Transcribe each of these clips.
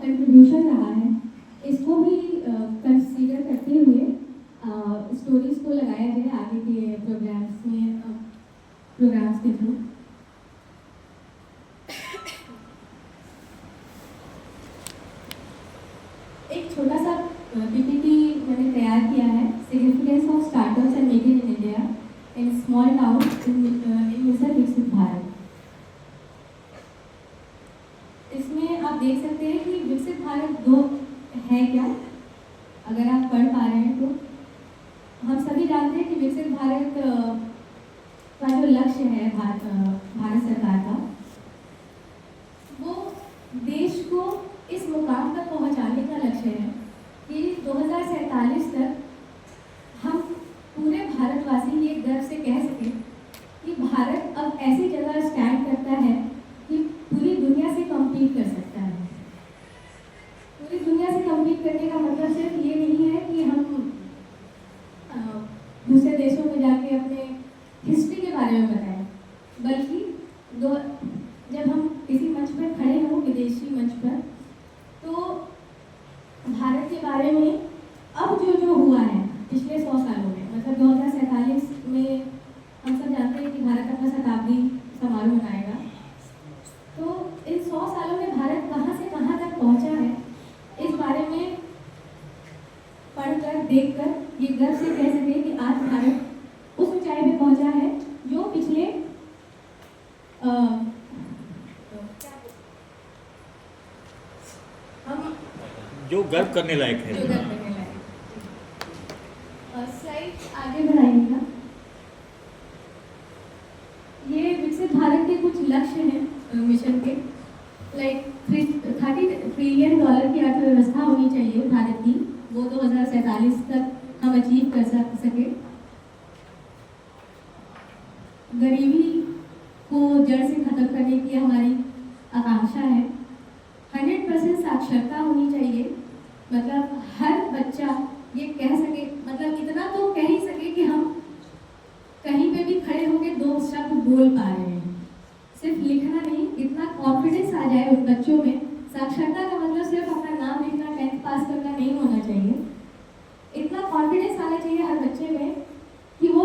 Contribution रहा है, इसको भी कंसीडर करते हुए स्टोरीज को लगाया जाए आगे के प्रोग्राम्स के थ्रू। एक छोटा सा पीपीटी मैंने तैयार किया है, significance of startups and make in India in small town in mission विकसित भारत। इसमें आप देख सकते हैं कि विकसित भारत दो है क्या, अगर आप पढ़ पा रहे हैं तो। हम सभी जानते हैं कि विकसित भारत का जो लक्ष्य है भारत सरकार का, वो देश को इस मुकाम तक पहुंचाने का लक्ष्य है कि 2047 तक हम पूरे भारतवासी ये गर्व से कह सकें कि भारत अब ऐसी जगह स्टैंड करता है कि पूरी दुनिया से कम्पीट कर सकता है। पूरी दुनिया से कम्पीट करने का मतलब सिर्फ ये नहीं है कि हम दूसरे देशों में जाके अपने हिस्ट्री के बारे में बताएं, बल्कि जब हम किसी मंच पर खड़े हों, विदेशी मंच पर, तो भारत के बारे में अब जो हुआ है पिछले 100 सालों में, मतलब 2047 में हम सब जानते हैं कि भारत अपना शताब्दी समारोह मनाएगा। तो इन 100 सालों में भारत कहाँ से कहाँ तक पहुँचा है, इस बारे में पढ़कर देखकर ये गर्व से कह सके कि आज भारत उस ऊंचाई पे पहुँचा है जो पिछले जो गर्व करने लायक है। स्लाइड आगे बढ़ाइएगा। ये विकसित भारत के कुछ लक्ष्य हैं मिशन के, लाइक $30 ट्रिलियन की अर्थव्यवस्था होनी चाहिए भारत की, वो 2047 तक हम अचीव कर सके। गरीबी को जड़ से खत्म करने की हमारी आकांक्षा है। 100% साक्षरता होनी चाहिए, मतलब हर बच्चा ये कह सके, मतलब इतना तो कह ही सके कि हम कहीं पे भी खड़े होकर 2 शब्द बोल पा रहे हैं, सिर्फ लिखना नहीं, इतना कॉन्फिडेंस आ जाए उन बच्चों में। साक्षरता का मतलब सिर्फ अपना नाम लिखना, 10th पास करना नहीं होना चाहिए। इतना कॉन्फिडेंस आना चाहिए हर बच्चे में कि वो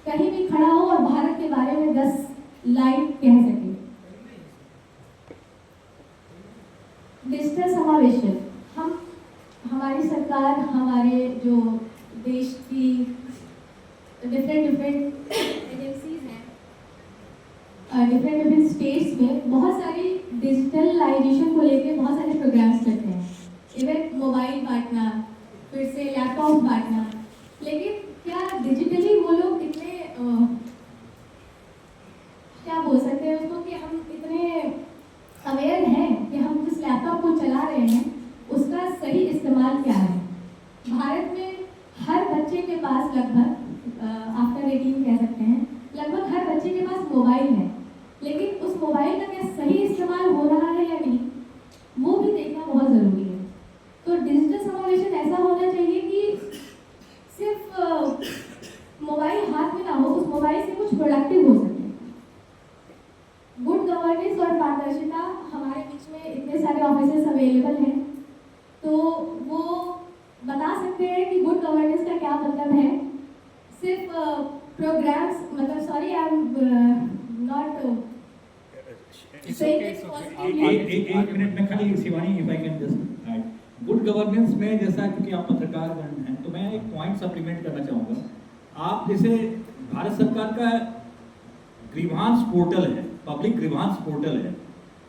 कहीं भी खड़ा हो और भारत के बारे में 10 लाइन कह सके। डिजिटल समावेशन, हमारी सरकार, हमारे जो देश की डिफरेंट एजेंसीज हैं, डिफरेंट स्टेट्स में बहुत सारी डिजिटलाइजेशन को लेकर बहुत सारे प्रोग्राम्स चलते हैं। इवन मोबाइल बांटना, फिर से लैपटॉप बांटना, लेकिन क्या डिजिटली वो लोग इतने क्या बोल सकते हैं उसको, कि हम इतने अवेयर हैं कि हम जिस लैपटॉप को चला रहे हैं उसका सही इस्तेमाल क्या है। भारत में हर बच्चे के पास लगभग आफ्टर 18 कह सकते हैं, लगभग हर बच्चे के पास मोबाइल है, लेकिन उस मोबाइल का क्या सही इस्तेमाल हो रहा है या नहीं, वो भी देखना बहुत ज़रूरी है। तो डिजिटल समावेशन ऐसा होना चाहिए कि सिर्फ मोबाइल हाथ में ना हो, उस मोबाइल से कुछ प्रोडक्टिव हो सके। गुड गवर्नेंस और पारदर्शिता, हमारे बीच में इतने सारे ऑफिसर्स अवेलेबल हैं, तो वो बता सकते हैं कि गुड गवर्नेंस का क्या मतलब है। सिर्फ प्रोग्राम्स, मतलब सॉरी आई एम नॉट एक मिनट में खाली Shivani, if I can just add, good governance में जैसा, क्योंकि आप पत्रकार हैं तो मैं एक पॉइंट सप्लीमेंट करना चाहूँगा। आप जैसे भारत सरकार का ग्रीवांस पोर्टल है, पब्लिक ग्रीवांस पोर्टल है,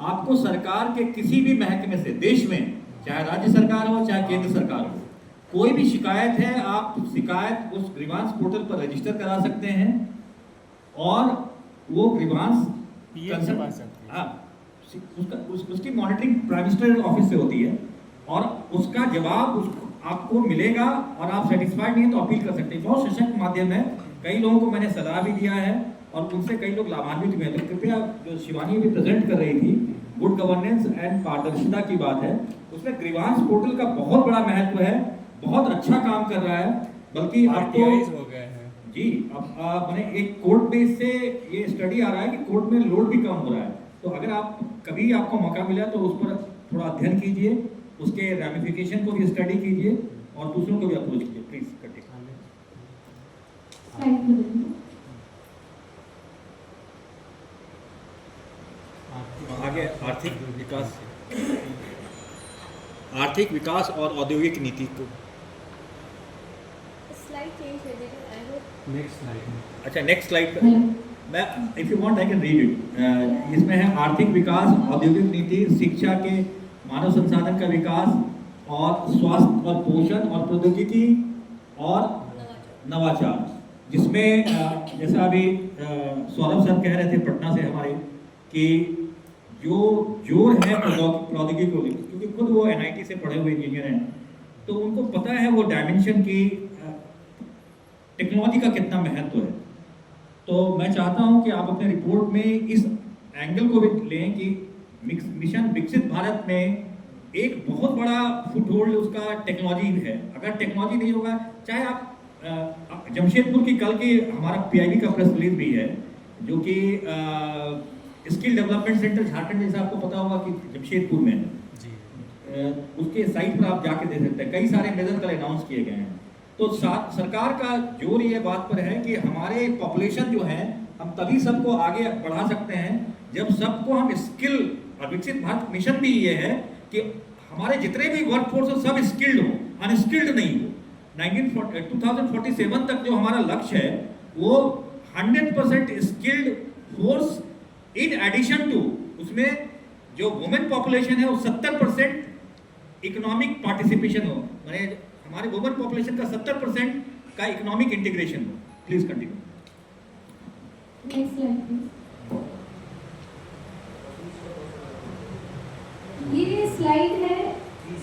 आपको सरकार के किसी भी महकमे से, देश में चाहे राज्य सरकार हो चाहे केंद्र सरकार हो, कोई भी शिकायत है, आप शिकायत उस ग्रीवांस पोर्टल पर रजिस्टर करा सकते हैं और वो ग्रीवांस उसकी मॉनिटरिंग प्राइम मिनिस्टर ऑफिस से होती है और उसका जवाब आपको मिलेगा और आप सेटिस्फाइड नहीं है तो अपील कर सकते हैं। बहुत सशक्त माध्यम है, कई लोगों को मैंने सलाह भी दिया है और उनसे कई लोग लाभान्वित हुए हैं। तो कृपया, जो शिवानी भी प्रेजेंट कर रही थी, गुड गवर्नेंस एंड पारदर्शिता की बात है, उसमें ग्रीवांस पोर्टल का बहुत बड़ा महत्व है, बहुत अच्छा काम कर रहा है। बल्कि आपको हो गए हैं जी, अब मैंने एक कोर्ट बेस से ये स्टडी आ रहा है कि कोर्ट में लोड भी कम हो रहा है। तो अगर आप कभी आपको मौका मिला तो उस पर थोड़ा अध्ययन कीजिए उसके रैमिफिकेशन को भी स्टडी कीजिए और दूसरों को भी अप्रोच कीजिए। Please continue. स्लाइड में देखिए। आगे आर्थिक विकास और औद्योगिक नीति को स्लाइड चेंज कर देना। I hope next slide. अच्छा नेक्स्ट स्लाइड हेलो। मैं if you want I can read it. इसमें है आर्थिक विकास, औद्योगिक नीति, शिक्षा के मानव संसाधन का विकास और स्वास्थ्य और पोषण और प्रौद्योगिकी और नवाचार, जिसमें जैसा अभी सौरभ सर कह रहे थे पटना से हमारे कि जो जोर है प्रौद्योगिकी को, क्योंकि खुद वो एनआईटी से पढ़े हुए इंजीनियर हैं, तो उनको पता है वो डायमेंशन की टेक्नोलॉजी का कितना महत्व है। तो मैं चाहता हूं कि आप अपने रिपोर्ट में इस एंगल को भी लें कि मिशन विकसित भारत में एक बहुत बड़ा फुटहोल्ड उसका टेक्नोलॉजी है। अगर टेक्नोलॉजी नहीं होगा, चाहे आप जमशेदपुर की कल की हमारा पीआईबी का प्रेस रिलीज भी है जो कि स्किल डेवलपमेंट सेंटर झारखंड, जैसा आपको पता होगा कि जमशेदपुर में है, उसके साइट पर आप जाके देख सकते हैं, कई सारे मेजर कल अनाउंस किए गए हैं। तो सरकार का जोर ये बात पर है कि हमारे पॉपुलेशन जो है हम तभी सबको आगे बढ़ा सकते हैं जब सबको हम स्किल, और विकसित भारत मिशन भी ये है कि हमारे जितने भी वर्कफोर्स हो सब स्किल्ड हो, अनस्किल्ड नहीं हो। 2047 तक जो हमारा लक्ष्य है वो 100% skilled force in addition to, उसमें जो वुमेन पॉपुलेशन है वो 70% इकोनॉमिक पार्टिसिपेशन हो, माने हमारे वुमेन पॉपुलेशन का 70% का इकोनॉमिक इंटीग्रेशन हो। Please continue. Next slide please. ये स्लाइड है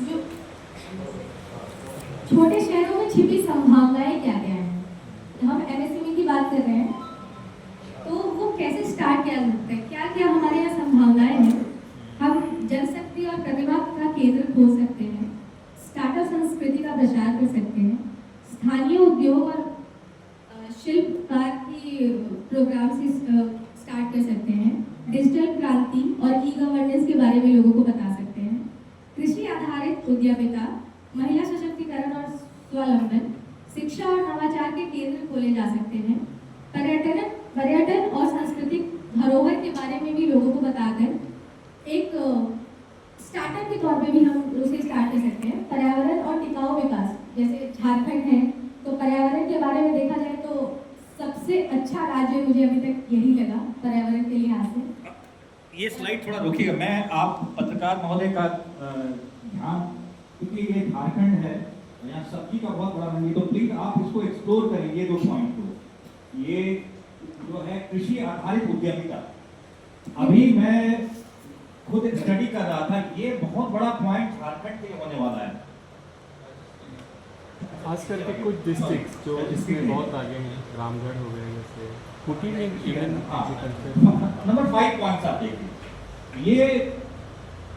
जो छोटे शहरों में छिपी संभावनाएं क्या क्या हैं। हम एमएसएमई की बात कर रहे हैं तो वो कैसे स्टार्ट किया जा सकता है, क्या क्या हमारे यहाँ संभावनाएं हैं। हम जनशक्ति और प्रतिभा का केंद्र खोल सकते हैं, स्टार्टअप संस्कृति का प्रचार कर सकते हैं, स्थानीय उद्योग और शिल्पकार की प्रोग्राम से स्टार्ट कर सकते हैं, डिजिटल क्रांति और ई गवर्नेंस के बारे में लोगों को बता सकते हैं, कृषि आधारित उद्यमिता, महिला सशक्तिकरण और स्वावलंबन, शिक्षा और नवाचार के केंद्र खोले जा सकते हैं, पर्यटन और सांस्कृतिक धरोहर के बारे में भी लोगों को बताकर एक स्टार्टअप के तौर पे भी हम उसे स्टार्ट कर सकते हैं। पर्यावरण और टिकाऊ विकास, जैसे झारखंड है तो पर्यावरण के बारे में देखा जाए तो सबसे अच्छा राज्य मुझे अभी तक यही लगा पर्यावरण के लिहाज से। ये स्लाइड थोड़ा रोकिएगा, मैं आप पत्रकार महोदय का ध्यान, क्योंकि ये झारखंड है यहाँ सब्जी का बहुत बड़ा मंडी, तो प्लीज आप इसको एक्सप्लोर करें ये दो पॉइंट को। ये जो है कृषि आधारित उद्यमिता, अभी मैं खुद स्टडी कर रहा था, ये बहुत बड़ा पॉइंट झारखंड के लिए होने वाला है। खास करके कुछ डिस्ट्रिक्ट जो इसमें बहुत आगे हैं, रामगढ़ हो गए, जैसे कुटी में इवन एग्रीकल्चर। नंबर 5 पॉइंट्स आप देखिए, ये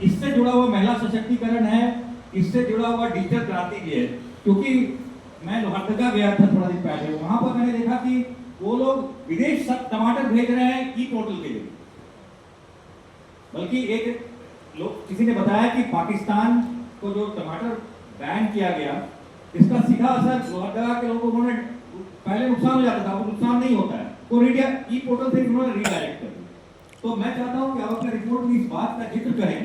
इससे जुड़ा हुआ महिला सशक्तिकरण है, इससे जुड़ा हुआ डिजिटल क्रांति भी है। क्योंकि मैं लोहरदगा गया था थोड़ा दिन पहले, वहां पर मैंने देखा कि वो लोग विदेश सब टमाटर भेज रहे हैं ई पोर्टल के लिए। बल्कि एक लोग किसी ने बताया कि पाकिस्तान को जो टमाटर बैन किया गया, इसका सीधा असर लोहरदगा के लोगों को पहले नुकसान हो जाता था, वो नुकसान नहीं होता है, वो ई पोर्टल से उन्होंने रीडायरेक्ट कर दिया। तो मैं चाहता हूं कि आप अपने रिपोर्ट में इस बात का जिक्र करें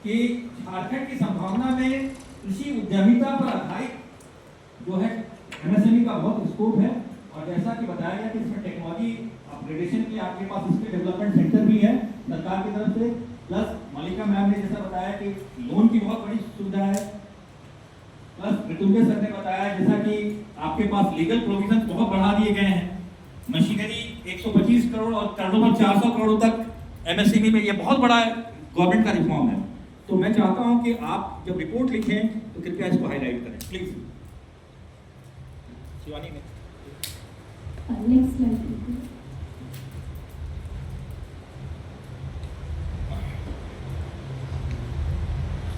कि झारखंड की संभावना में कृषि उद्यमिता पर आधारित जो है एमएसएमई का बहुत स्कोप है। और जैसा कि बताया गया कि इसमें टेक्नोलॉजी अपग्रेडेशन के लिए आपके पास स्किल डेवलपमेंट सेंटर भी है सरकार की तरफ से, प्लस मलिका मैम ने जैसा बताया कि लोन की बहुत बड़ी सुविधा है, प्लस मृत्युंजय सर ने बताया जैसा कि आपके पास लीगल प्रोविजन बहुत बढ़ा दिए गए हैं, मशीनरी 125 करोड़ और टर्नओवर 400 करोड़ तक एमएसएमई में, ये बहुत बड़ा गवर्नमेंट का रिफॉर्म है। तो मैं चाहता हूं कि आप जब रिपोर्ट लिखें तो कृपया इसको हाईलाइट करें प्लीज। शिवानी ने next slide.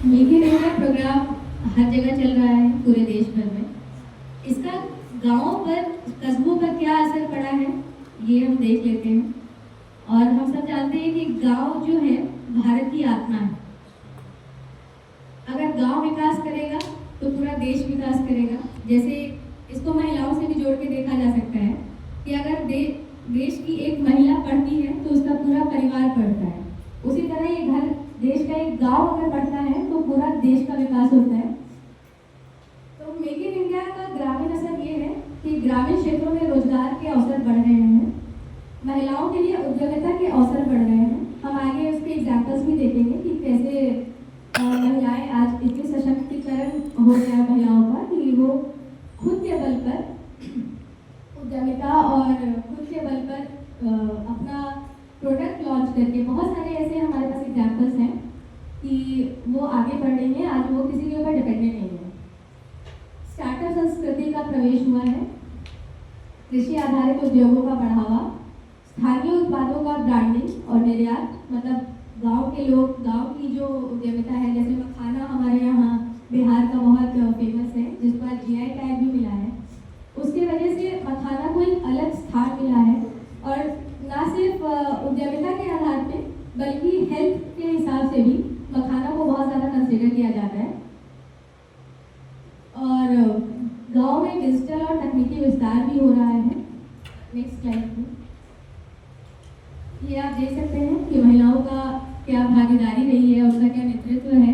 Make in India programme हर जगह चल रहा है पूरे देश भर में। इसका गांवों पर, कस्बों पर क्या असर पड़ा है ये हम देख लेते हैं। और हम सब जानते हैं कि गांव जो है भारत की आत्मा है। अगर अगर गांव विकास करेगा तो पूरा देश विकास करेगा। जैसे इसको महिलाओं से भी जोड़ के देखा जा सकता है कि अगर देश की एक महिला पढ़ती है तो उसका पूरा परिवार पढ़ता है। उसी तरह ये घर देश का एक गांव अगर पढ़ता है तो पूरा देश का विकास होता है। तो मेक इन इंडिया का ग्रामीण असर ये है कि ग्रामीण क्षेत्रों में रोजगार के अवसर बढ़ रहे हैं, महिलाओं के लिए उद्यमिता के अवसर बढ़ रहे हैं। हम आगे उसके एग्जाम्पल्स भी देखेंगे कि कैसे महिलाएं आज इतनी सशक्तिकरण हो गया महिलाओं का कि वो खुद के बल पर उद्यमिता और खुद के बल पर अपना प्रोडक्ट लॉन्च करके, बहुत सारे ऐसे हमारे पास एग्जाम्पल्स हैं कि वो आगे बढ़ रही हैं, आज वो किसी के ऊपर डिपेंडेंट नहीं है। स्टार्टअप संस्कृति का प्रवेश हुआ है, कृषि आधारित उद्योगों का बढ़ावा, स्थानीय उत्पादों का ब्रांडिंग और निर्यात, मतलब गांव के लोग, गांव की जो उद्यमिता है, जैसे मखाना हमारे यहाँ बिहार का बहुत फेमस है जिसका जीआई टैग भी मिला है। उसकी वजह से मखाना को एक अलग स्थान मिला है और ना सिर्फ उद्यमिता के आधार पे बल्कि हेल्थ के हिसाब से भी मखाना को बहुत ज़्यादा कंसिडर किया जाता है। और गांव में डिजिटल और तकनीकी विस्तार भी हो रहा है। नेक्स्ट स्लाइड में ये आप देख सकते हैं कि महिलाओं का क्या भागीदारी रही है, उनका क्या नेतृत्व है,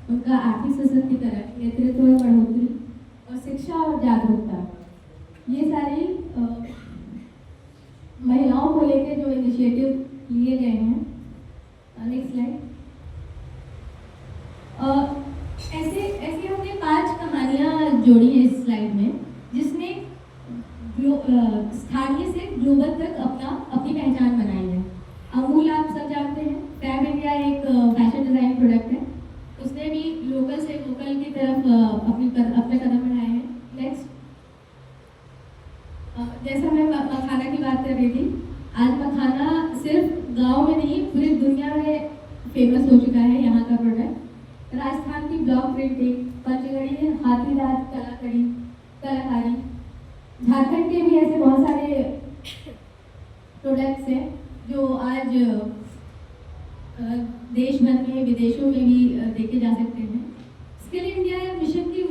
उनका आर्थिक सशक्तिकरण, नेतृत्व में बढ़ोतरी और शिक्षा और जागरूकता, ये सारी महिलाओं को लेकर जो इनिशिएटिव लिए गए हैं। Next slide. ऐसे हमने 5 कहानियाँ जोड़ी हैं इस स्लाइड में, जिसने स्थानीय से ग्लोबल तक अपनी पहचान बनाई है। अमूल आप सब जानते हैं, फैब इंडिया एक फैशन डिज़ाइन प्रोडक्ट है, उसने भी लोकल से वोकल की तरफ अपने कदम बढ़ाए हैं। नेक्स्ट, जैसा मैं मखाना की बात कर रही थी, आज मखाना सिर्फ गांव में नहीं पूरी दुनिया में फेमस हो चुका है यहाँ का प्रोडक्ट। राजस्थान की ब्लॉक प्रिंटिंग, पंचगढ़ी हाथीदांत कलाकारी, झारखंड के भी ऐसे बहुत सारे प्रोडक्ट्स हैं जो आज देश भर में, विदेशों में भी देखे जा सकते हैं। स्किल इंडिया मिशन की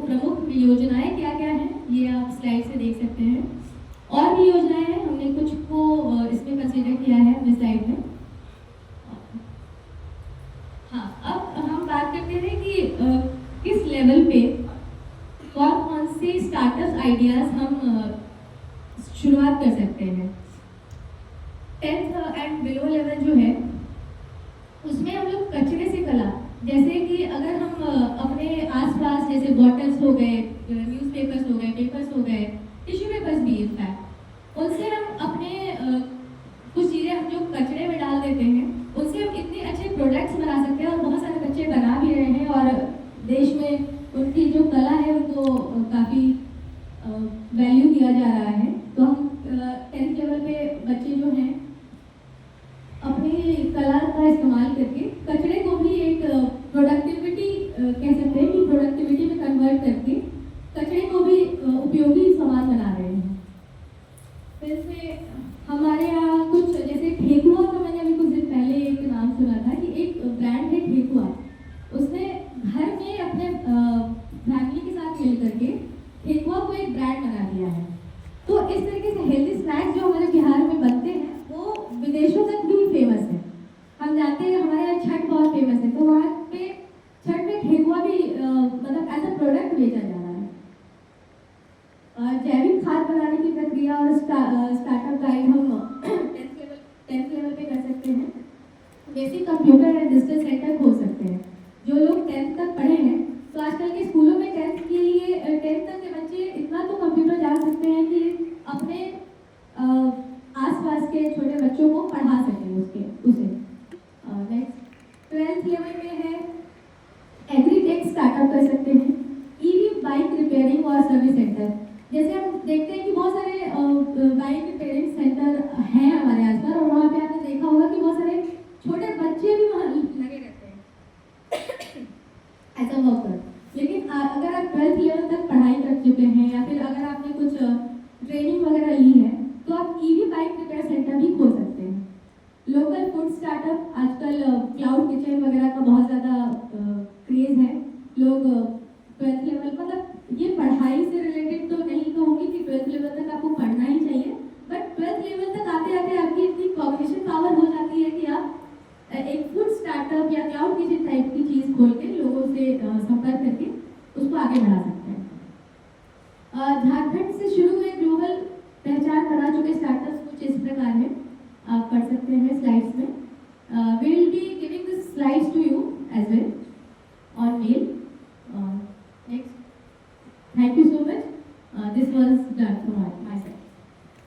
प्रमुख योजनाएं क्या क्या हैं, ये आप स्लाइड से देख सकते हैं। और भी योजनाएं हैं, हमने कुछ को इसमें कंसीडर किया है अपने स्लाइड में। हाँ, अब हम बात करते हैं कि किस लेवल पे कौन से स्टार्टअप आइडियाज हम शुरुआत कर सकते हैं। 10th एंड बिलो लेवल जो है उसमें हम लोग कचरे से कला, जैसे कि अगर हम अपने आसपास जैसे बॉटल्स हो गए, न्यूज़पेपर्स हो गए, पेपर्स हो गए, टिश्यू पेपर्स भी इनफैक्ट, उनसे हम अपने कुछ चीज़ें हम जो कचरे में डाल देते हैं उनसे हम इतने अच्छे प्रोडक्ट्स बना सकते हैं और बहुत सारे बच्चे बना भी रहे हैं और देश में उनकी जो कला है उनको काफ़ी वैल्यू दिया जा रहा है। तो हम 10th लेवल पे बच्चे जो हैं अपनी कला का इस्तेमाल करके कचरे को भी एक प्रोडक्टिविटी कह सकते हैं कि प्रोडक्टिविटी में कन्वर्ट करके कचरे को भी उपयोगी सामान बना रहे हैं। फिर से हमारे यहाँ कुछ जैसे ठेकुआ का मैंने अभी कुछ दिन पहले एक नाम सुना था कि एक ब्रांड है ठेकुआ, उसने घर में अपने फैमिली के साथ मिल करके ठेकुआ को एक ब्रांड बना दिया है। तो इस तरीके से हेल्दी स्नैक्स जो हमारे बिहार में बनते हैं वो विदेशों तक भी फेमस है। हम जानते हैं हमारे यहाँ छठ बहुत फेमस है, तो वहाँ पे छठ में ठेकुआ भी मतलब एज अ प्रोडक्ट बेचा जा रहा है। जैविक खाद बनाने की प्रक्रिया और स्टार्टअप गाइड हम 10th लेवल पे कर सकते हैं। Basic computer and digital centre खोल सकते हैं। जो लोग 10th तक पढ़े हैं, तो आजकल के स्कूलों में 10th के लिए 10th तक के बच्चे इतना तो कंप्यूटर जान सकते हैं कि अपने आसपास के छोटे बच्चों को पढ़ा सकें उसे। नेक्स्ट 12th लेवल में है एग्रीटेक स्टार्टअप कर सकते हैं, ईवी बाइक रिपेयरिंग और सर्विस सेंटर। जैसे हम देखते हैं कि बहुत सारे बाइक रिपेयरिंग सेंटर हैं